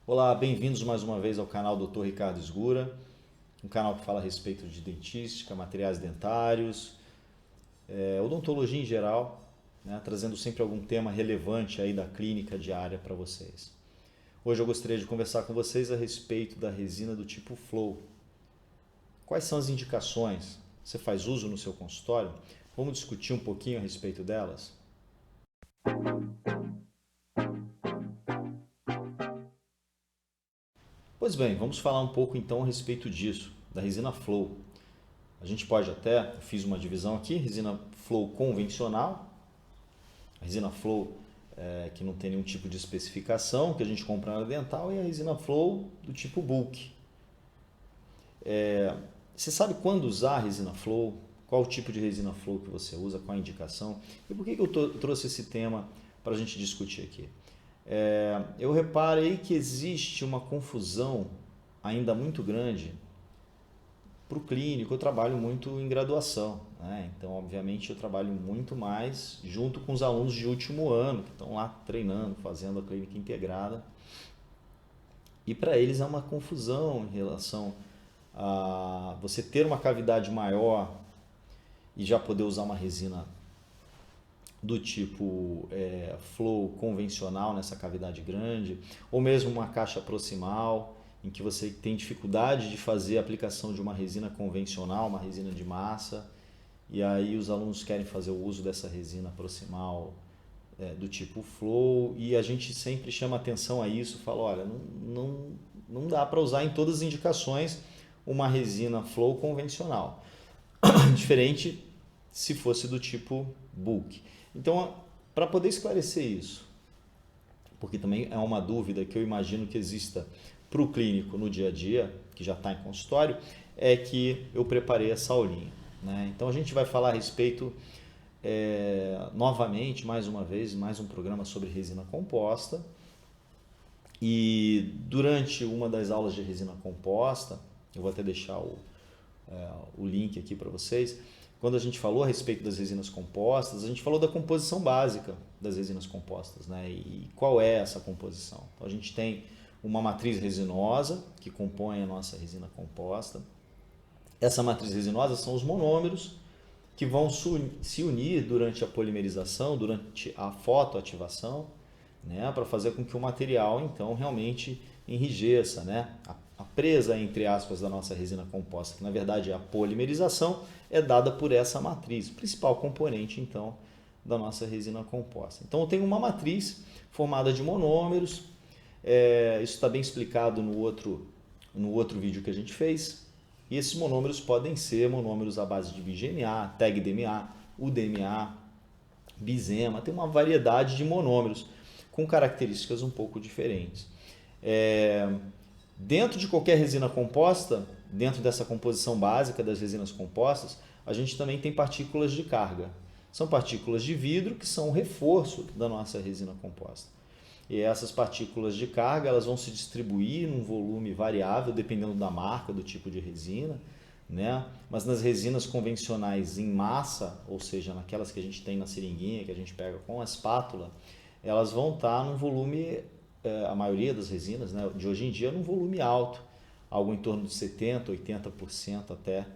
Olá, bem-vindos mais uma vez ao canal Dr. Ricardo Esgura, um canal que fala a respeito de dentística, materiais dentários, odontologia em geral, né, trazendo sempre algum tema relevante aí da clínica diária para vocês. Hoje eu gostaria de conversar com vocês a respeito da resina do tipo Flow. Quais são as indicações? Você faz uso no seu consultório? Vamos discutir um pouquinho a respeito delas? Pois bem, vamos falar um pouco então a respeito disso, da resina Flow. A gente pode até, eu fiz uma divisão aqui, resina Flow convencional, a resina Flow que não tem nenhum tipo de especificação, que a gente compra na dental, e a resina Flow do tipo bulk. Você sabe quando usar a resina Flow? Qual o tipo de resina Flow que você usa? Qual a indicação? E por que eu trouxe esse tema para a gente discutir aqui? Eu reparei que existe uma confusão ainda muito grande para o clínico. Eu trabalho muito em graduação, né? Então, obviamente, eu trabalho muito mais junto com os alunos de último ano, que estão lá treinando, fazendo a clínica integrada. E para eles é uma confusão em relação a você ter uma cavidade maior e já poder usar uma resina do tipo flow convencional nessa cavidade grande, ou mesmo uma caixa proximal, em que você tem dificuldade de fazer a aplicação de uma resina convencional, uma resina de massa, e aí os alunos querem fazer o uso dessa resina proximal do tipo flow, e a gente sempre chama atenção a isso, fala, olha, não dá para usar em todas as indicações uma resina flow convencional, diferente se fosse do tipo bulk. Então, para poder esclarecer isso, porque também é uma dúvida que eu imagino que exista para o clínico no dia a dia, que já está em consultório, é que eu preparei essa aulinha, né? Então a gente vai falar a respeito, novamente, mais uma vez, mais um programa sobre resina composta. E durante uma das aulas de resina composta, eu vou até deixar o link aqui para vocês. Quando a gente falou a respeito das resinas compostas, a gente falou da composição básica das resinas compostas, né? E qual é essa composição? Então, a gente tem uma matriz resinosa que compõe a nossa resina composta. Essa matriz resinosa são os monômeros que vão se unir durante a polimerização, durante a fotoativação, né? Para fazer com que o material então realmente enrijeça, né? A presa, entre aspas, da nossa resina composta, que na verdade é a polimerização, é dada por essa matriz, o principal componente então da nossa resina composta. Então eu tenho uma matriz formada de monômeros, isso está bem explicado no outro vídeo que a gente fez, e esses monômeros podem ser monômeros à base de BGMA, TEG-DMA, UDMA, Bizema, tem uma variedade de monômeros com características um pouco diferentes. Dentro de qualquer resina composta, dentro dessa composição básica das resinas compostas, a gente também tem partículas de carga. São partículas de vidro que são o reforço da nossa resina composta. E essas partículas de carga elas vão se distribuir num volume variável, dependendo da marca, do tipo de resina, né? Mas nas resinas convencionais em massa, ou seja, naquelas que a gente tem na seringuinha, que a gente pega com a espátula, elas vão estar num volume, a maioria das resinas, né, de hoje em dia, num volume alto, algo em torno de 70%, 80% até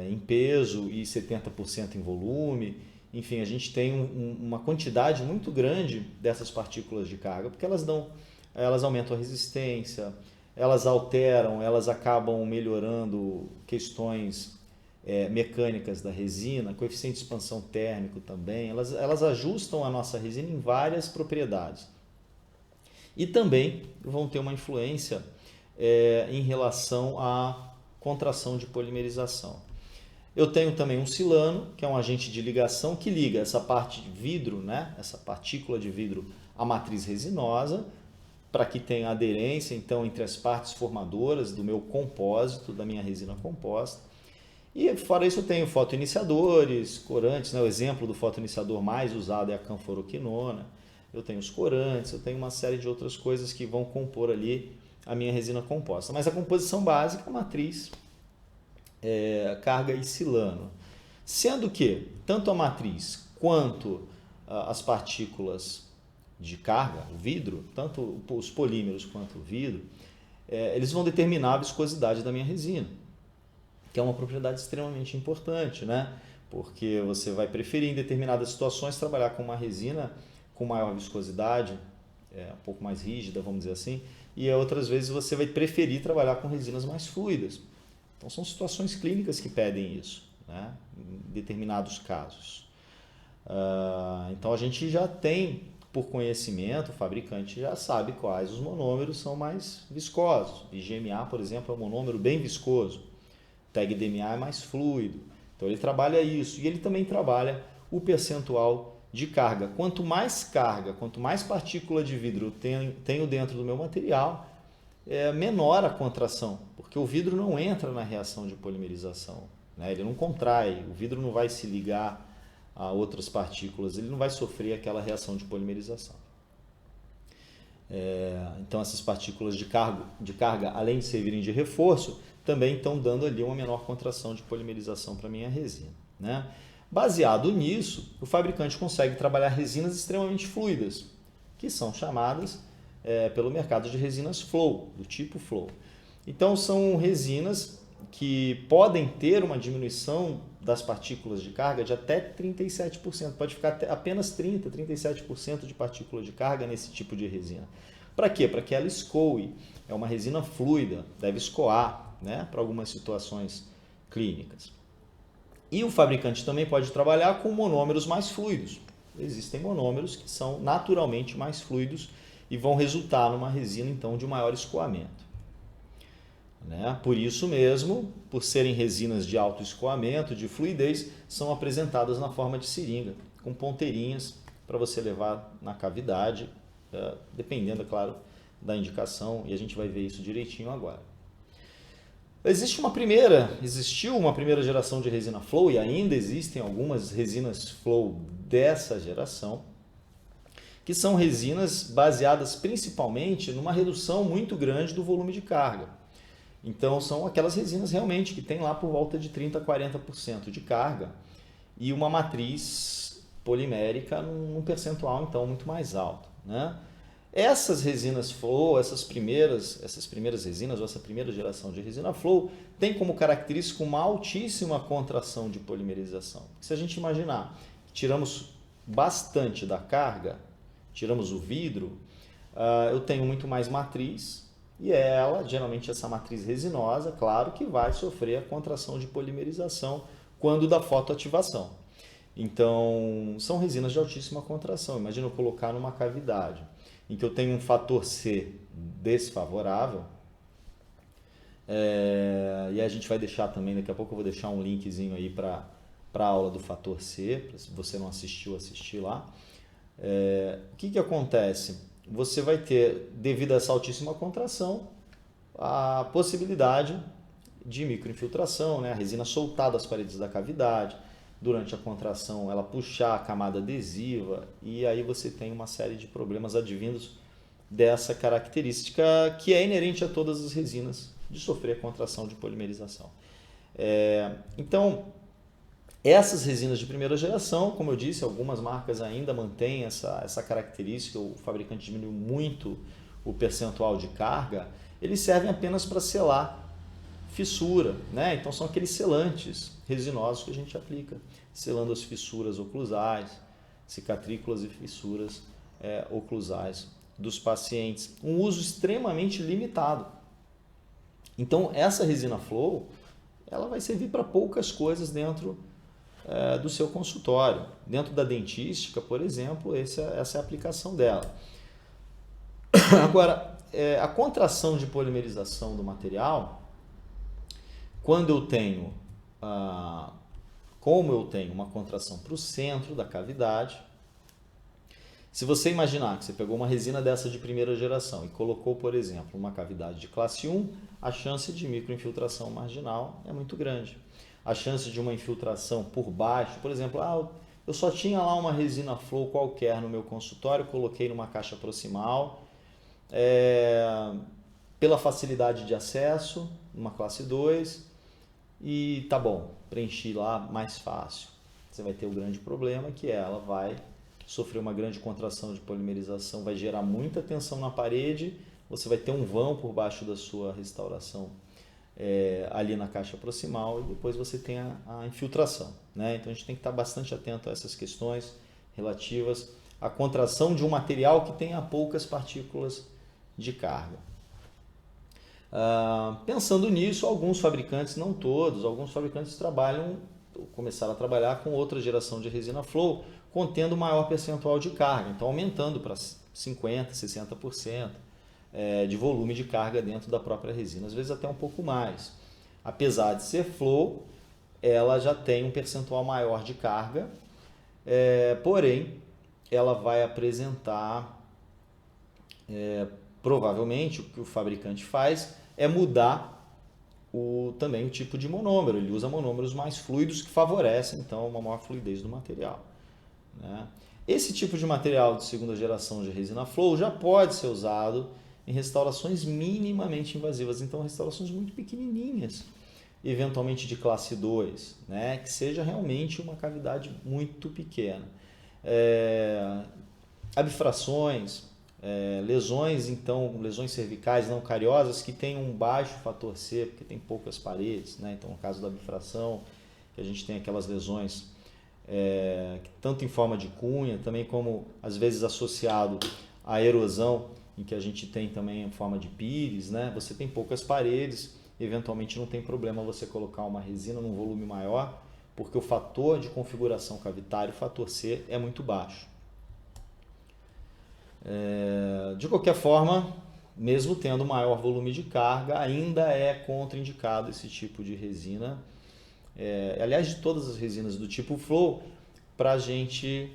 em peso e 70% em volume. Enfim, a gente tem uma quantidade muito grande dessas partículas de carga, porque elas aumentam a resistência, elas alteram, elas acabam melhorando questões mecânicas da resina, coeficiente de expansão térmico também, elas ajustam a nossa resina em várias propriedades. E também vão ter uma influência em relação à contração de polimerização. Eu tenho também um silano, que é um agente de ligação que liga essa parte de vidro, né, essa partícula de vidro à matriz resinosa, para que tenha aderência então entre as partes formadoras do meu compósito, da minha resina composta. E fora isso eu tenho fotoiniciadores, corantes, né? O exemplo do fotoiniciador mais usado é a canforoquinona. Eu tenho os corantes, eu tenho uma série de outras coisas que vão compor ali a minha resina composta. Mas a composição básica é a matriz, carga e silano. Sendo que tanto a matriz quanto as partículas de carga, o vidro, tanto os polímeros quanto o vidro, eles vão determinar a viscosidade da minha resina, que é uma propriedade extremamente importante, né? Porque você vai preferir em determinadas situações trabalhar com uma resina com maior viscosidade, um pouco mais rígida, vamos dizer assim, e outras vezes você vai preferir trabalhar com resinas mais fluidas. Então são situações clínicas que pedem isso, né? Em determinados casos. Então a gente já tem, por conhecimento, o fabricante já sabe quais os monômeros são mais viscosos. IGMA, por exemplo, é um monômero bem viscoso. TEG-DMA é mais fluido. Então ele trabalha isso. E ele também trabalha o percentual de carga. Quanto mais carga, quanto mais partícula de vidro eu tenho dentro do meu material, menor a contração. Porque o vidro não entra na reação de polimerização, né? Ele não contrai, o vidro não vai se ligar a outras partículas, ele não vai sofrer aquela reação de polimerização. Então essas partículas de carga, além de servirem de reforço, também estão dando ali uma menor contração de polimerização para a minha resina, né? Baseado nisso, o fabricante consegue trabalhar resinas extremamente fluidas, que são chamadas pelo mercado de resinas flow, do tipo flow. Então são resinas que podem ter uma diminuição das partículas de carga de até 37%. Pode ficar apenas 30%, 37% de partículas de carga nesse tipo de resina. Para quê? Para que ela escoe. É uma resina fluida, deve escoar, né, para algumas situações clínicas. E o fabricante também pode trabalhar com monômeros mais fluidos. Existem monômeros que são naturalmente mais fluidos e vão resultar numa resina, então, de maior escoamento, né? Por isso mesmo, por serem resinas de alto escoamento, de fluidez, são apresentadas na forma de seringa, com ponteirinhas para você levar na cavidade, dependendo, é claro, da indicação, e a gente vai ver isso direitinho agora. Existiu uma primeira geração de resina flow, e ainda existem algumas resinas flow dessa geração, que são resinas baseadas principalmente numa redução muito grande do volume de carga. Então são aquelas resinas realmente que tem lá por volta de 30% a 40% de carga e uma matriz polimérica num percentual então muito mais alto, né? Essas resinas flow, essas primeiras resinas, ou essa primeira geração de resina flow, tem como característica uma altíssima contração de polimerização. Se a gente imaginar que tiramos bastante da carga, tiramos o vidro, eu tenho muito mais matriz, e ela, geralmente essa matriz resinosa, claro que vai sofrer a contração de polimerização quando da fotoativação. Então, são resinas de altíssima contração. Imagina eu colocar numa cavidade em que eu tenho um fator C desfavorável, e a gente vai deixar também, daqui a pouco eu vou deixar um linkzinho aí para a aula do fator C, se você não assistiu, assistir lá. O que acontece? Você vai ter, devido a essa altíssima contração, a possibilidade de microinfiltração, né? A resina soltar das paredes da cavidade, durante a contração ela puxar a camada adesiva, e aí você tem uma série de problemas advindos dessa característica que é inerente a todas as resinas de sofrer a contração de polimerização. Então, essas resinas de primeira geração, como eu disse, algumas marcas ainda mantêm essa característica, o fabricante diminuiu muito o percentual de carga, eles servem apenas para selar fissura, né? Então são aqueles selantes resinosos que a gente aplica, selando as fissuras oclusais, cicatrículas e fissuras oclusais dos pacientes. Um uso extremamente limitado. Então essa resina flow, ela vai servir para poucas coisas dentro do seu consultório. Dentro da dentística, por exemplo, essa é a aplicação dela. Agora, a contração de polimerização do material, quando eu tenho, como eu tenho uma contração para o centro da cavidade, se você imaginar que você pegou uma resina dessa de primeira geração e colocou, por exemplo, uma cavidade de classe 1, a chance de microinfiltração marginal é muito grande. A chance de uma infiltração por baixo, por exemplo, eu só tinha lá uma resina flow qualquer no meu consultório, coloquei numa caixa proximal, pela facilidade de acesso, numa classe 2, e tá bom, preenchi lá mais fácil. Você vai ter o grande problema que ela vai sofrer uma grande contração de polimerização, vai gerar muita tensão na parede, você vai ter um vão por baixo da sua restauração ali na caixa proximal e depois você tem a infiltração, né? Então a gente tem que estar bastante atento a essas questões relativas à contração de um material que tenha poucas partículas de carga. Pensando nisso, alguns fabricantes, não todos, alguns fabricantes começaram a trabalhar com outra geração de resina flow, contendo maior percentual de carga, então aumentando para 50%, 60% de volume de carga dentro da própria resina, às vezes até um pouco mais. Apesar de ser flow, ela já tem um percentual maior de carga, porém ela vai apresentar, provavelmente o que o fabricante faz é mudar também o tipo de monômero, ele usa monômeros mais fluidos que favorecem então uma maior fluidez do material, né? Esse tipo de material de segunda geração de resina flow já pode ser usado em restaurações minimamente invasivas, então restaurações muito pequenininhas, eventualmente de classe 2, né? Que seja realmente uma cavidade muito pequena. Abfrações, lesões, então lesões cervicais não cariosas que têm um baixo fator C, porque tem poucas paredes, né? Então no caso da abfração, que a gente tem aquelas lesões tanto em forma de cunha, também como às vezes associado à erosão, em que a gente tem também em forma de pires, né? Você tem poucas paredes, eventualmente não tem problema você colocar uma resina num volume maior, porque o fator de configuração cavitária, o fator C, é muito baixo. De qualquer forma, mesmo tendo maior volume de carga, ainda é contraindicado esse tipo de resina, aliás, de todas as resinas do tipo flow, para a gente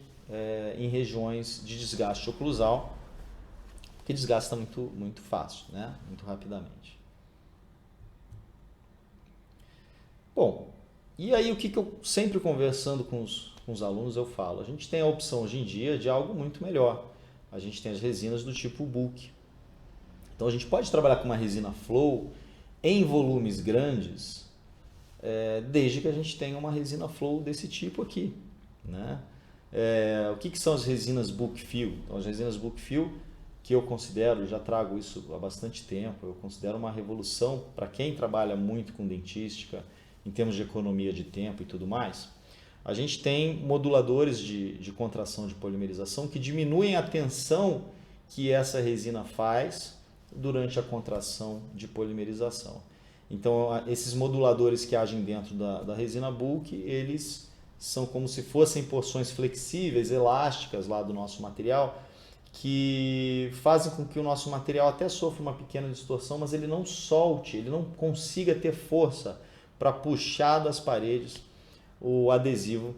em regiões de desgaste oclusal, que desgasta muito fácil, né? Muito rapidamente. Bom, e aí o que eu sempre conversando com os alunos eu falo? A gente tem a opção hoje em dia de algo muito melhor. A gente tem as resinas do tipo bulk. Então a gente pode trabalhar com uma resina flow em volumes grandes, desde que a gente tenha uma resina flow desse tipo aqui, né? O que são as resinas bulk fill? Então, as resinas bulk fill, que eu considero, já trago isso há bastante tempo, eu considero uma revolução para quem trabalha muito com dentística, em termos de economia de tempo e tudo mais. A gente tem moduladores de contração de polimerização que diminuem a tensão que essa resina faz durante a contração de polimerização. Então, esses moduladores que agem dentro da resina bulk, eles são como se fossem porções flexíveis, elásticas lá do nosso material, que fazem com que o nosso material até sofra uma pequena distorção, mas ele não solte, ele não consiga ter força para puxar das paredes o adesivo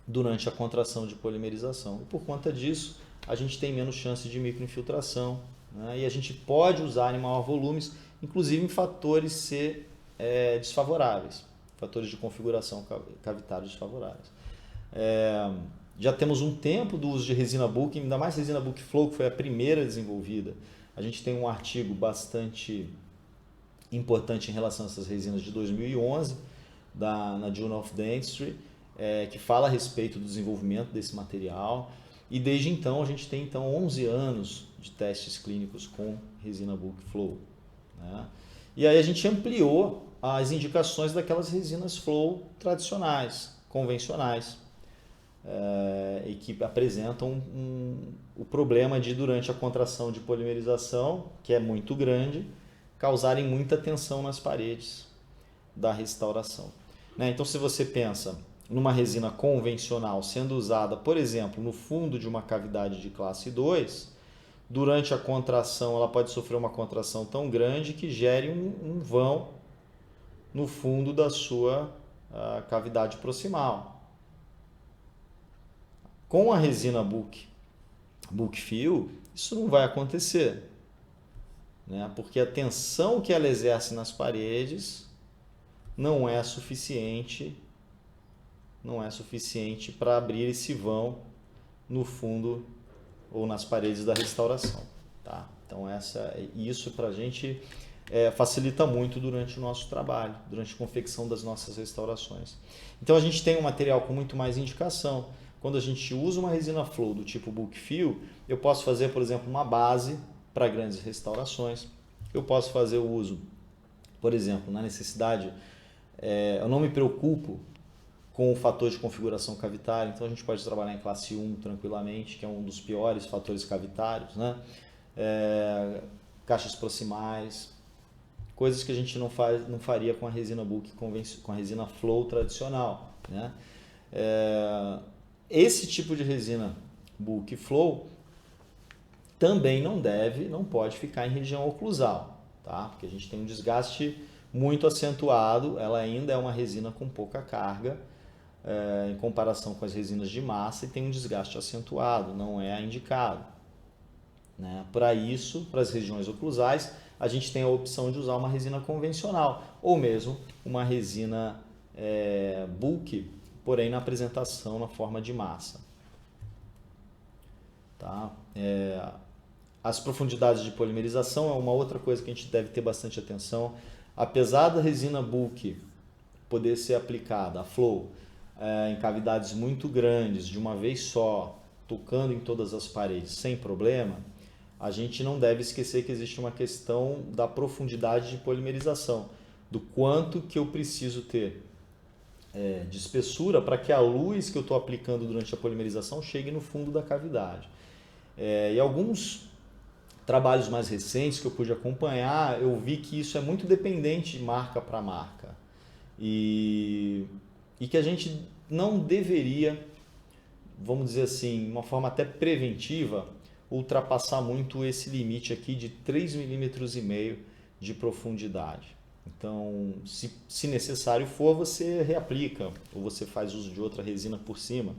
durante a contração de polimerização. E por conta disso, a gente tem menos chance de microinfiltração, né? E a gente pode usar em maior volumes, inclusive em fatores C desfavoráveis, fatores de configuração cavitária desfavoráveis. Já temos um tempo do uso de resina bulk, ainda mais resina bulk flow, que foi a primeira desenvolvida. A gente tem um artigo bastante importante em relação a essas resinas de 2011, na Journal of Dentistry, que fala a respeito do desenvolvimento desse material. E desde então a gente tem 11 anos de testes clínicos com resina bulk flow, né? E aí a gente ampliou as indicações daquelas resinas flow tradicionais, convencionais, e que apresentam o problema de, durante a contração de polimerização, que é muito grande, causarem muita tensão nas paredes da restauração, né? Então, se você pensa numa resina convencional sendo usada, por exemplo, no fundo de uma cavidade de classe 2, durante a contração ela pode sofrer uma contração tão grande que gere um vão no fundo da sua cavidade proximal. Com a resina bulk fill, isso não vai acontecer, né? Porque a tensão que ela exerce nas paredes não é suficiente para abrir esse vão no fundo ou nas paredes da restauração, tá? Então isso para a gente facilita muito durante o nosso trabalho, durante a confecção das nossas restaurações. Então a gente tem um material com muito mais indicação, quando a gente usa uma resina flow do tipo bulk fill, eu posso fazer, por exemplo, uma base para grandes restaurações. Eu posso fazer o uso, por exemplo, na necessidade, eu não me preocupo com o fator de configuração cavitária, então a gente pode trabalhar em classe 1 tranquilamente, que é um dos piores fatores cavitários, né? Caixas proximais, coisas que a gente não faria com a resina bulk, com a resina flow tradicional, né? Esse tipo de resina bulk flow também não pode ficar em região oclusal, tá? Porque a gente tem um desgaste muito acentuado, ela ainda é uma resina com pouca carga, em comparação com as resinas de massa, e tem um desgaste acentuado, não é indicado, né? Para isso, para as regiões oclusais, a gente tem a opção de usar uma resina convencional, ou mesmo uma resina bulk, porém na apresentação na forma de massa. Tá? As profundidades de polimerização é uma outra coisa que a gente deve ter bastante atenção. Apesar da resina bulk poder ser aplicada, a flow, em cavidades muito grandes, de uma vez só, tocando em todas as paredes, sem problema, a gente não deve esquecer que existe uma questão da profundidade de polimerização, do quanto que eu preciso ter de espessura para que a luz que eu estou aplicando durante a polimerização chegue no fundo da cavidade. E alguns trabalhos mais recentes que eu pude acompanhar, eu vi que isso é muito dependente de marca para marca. E que a gente não deveria, vamos dizer assim, de uma forma até preventiva, ultrapassar muito esse limite aqui de 3,5 mm de profundidade. Então, se necessário for, você reaplica ou você faz uso de outra resina por cima.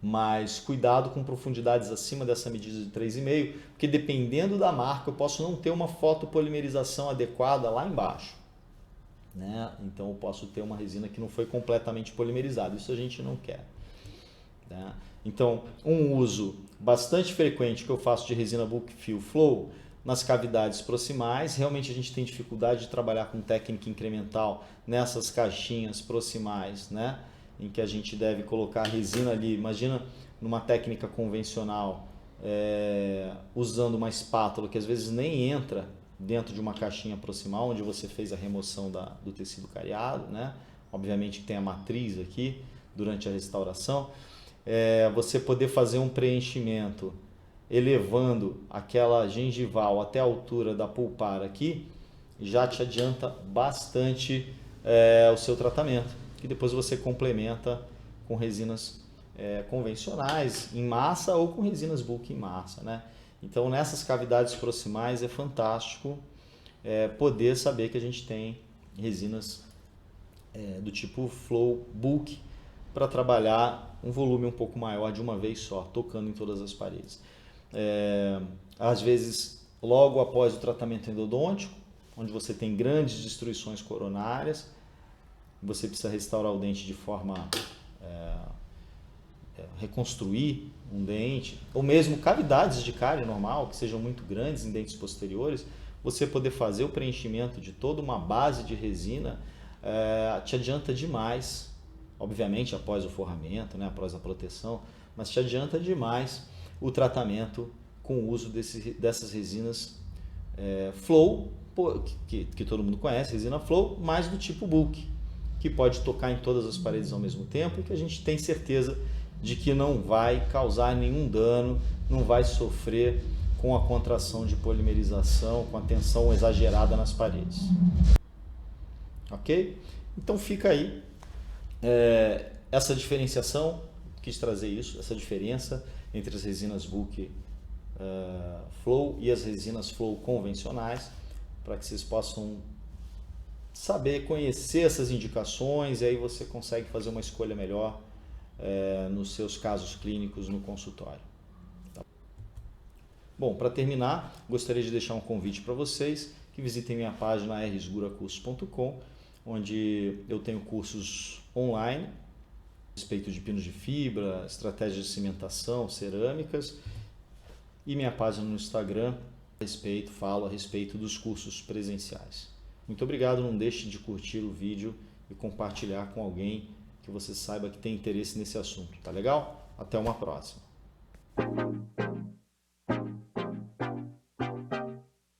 Mas cuidado com profundidades acima dessa medida de 3,5, porque dependendo da marca eu posso não ter uma fotopolimerização adequada lá embaixo, né? Então eu posso ter uma resina que não foi completamente polimerizada, isso a gente não quer, né? Então um uso bastante frequente que eu faço de resina bulk fill flow nas cavidades proximais, realmente a gente tem dificuldade de trabalhar com técnica incremental nessas caixinhas proximais, né? Em que a gente deve colocar a resina ali, imagina numa técnica convencional, usando uma espátula que às vezes nem entra dentro de uma caixinha proximal, onde você fez a remoção do tecido cariado, né? Obviamente que tem a matriz aqui durante a restauração, você poder fazer um preenchimento elevando aquela gengival até a altura da pulpar aqui, já te adianta bastante o seu tratamento, que depois você complementa com resinas convencionais em massa ou com resinas bulk em massa, né? Então nessas cavidades proximais é fantástico poder saber que a gente tem resinas do tipo flow bulk para trabalhar um volume um pouco maior de uma vez só, tocando em todas as paredes. Às vezes logo após o tratamento endodôntico, onde você tem grandes destruições coronárias, você precisa restaurar o dente de forma reconstruir um dente, ou mesmo cavidades de cárie normal, que sejam muito grandes em dentes posteriores, você poder fazer o preenchimento de toda uma base de resina te adianta demais, obviamente após o forramento, né, após a proteção, mas te adianta demais o tratamento com o uso dessas resinas flow, que todo mundo conhece, resina flow, mas do tipo bulk, que pode tocar em todas as paredes ao mesmo tempo e que a gente tem certeza de que não vai causar nenhum dano, não vai sofrer com a contração de polimerização, com a tensão exagerada nas paredes. Ok? Então fica aí essa diferenciação, quis trazer isso, essa diferença entre as resinas bulk flow e as resinas flow convencionais, para que vocês possam saber, conhecer essas indicações, e aí você consegue fazer uma escolha melhor nos seus casos clínicos no consultório. Tá? Bom, para terminar, gostaria de deixar um convite para vocês que visitem minha página rsguracursos.com, onde eu tenho cursos online a respeito de pinos de fibra, estratégias de cimentação, cerâmicas, e minha página no Instagram falo a respeito dos cursos presenciais. Muito obrigado, não deixe de curtir o vídeo e compartilhar com alguém que você saiba que tem interesse nesse assunto, tá legal? Até uma próxima.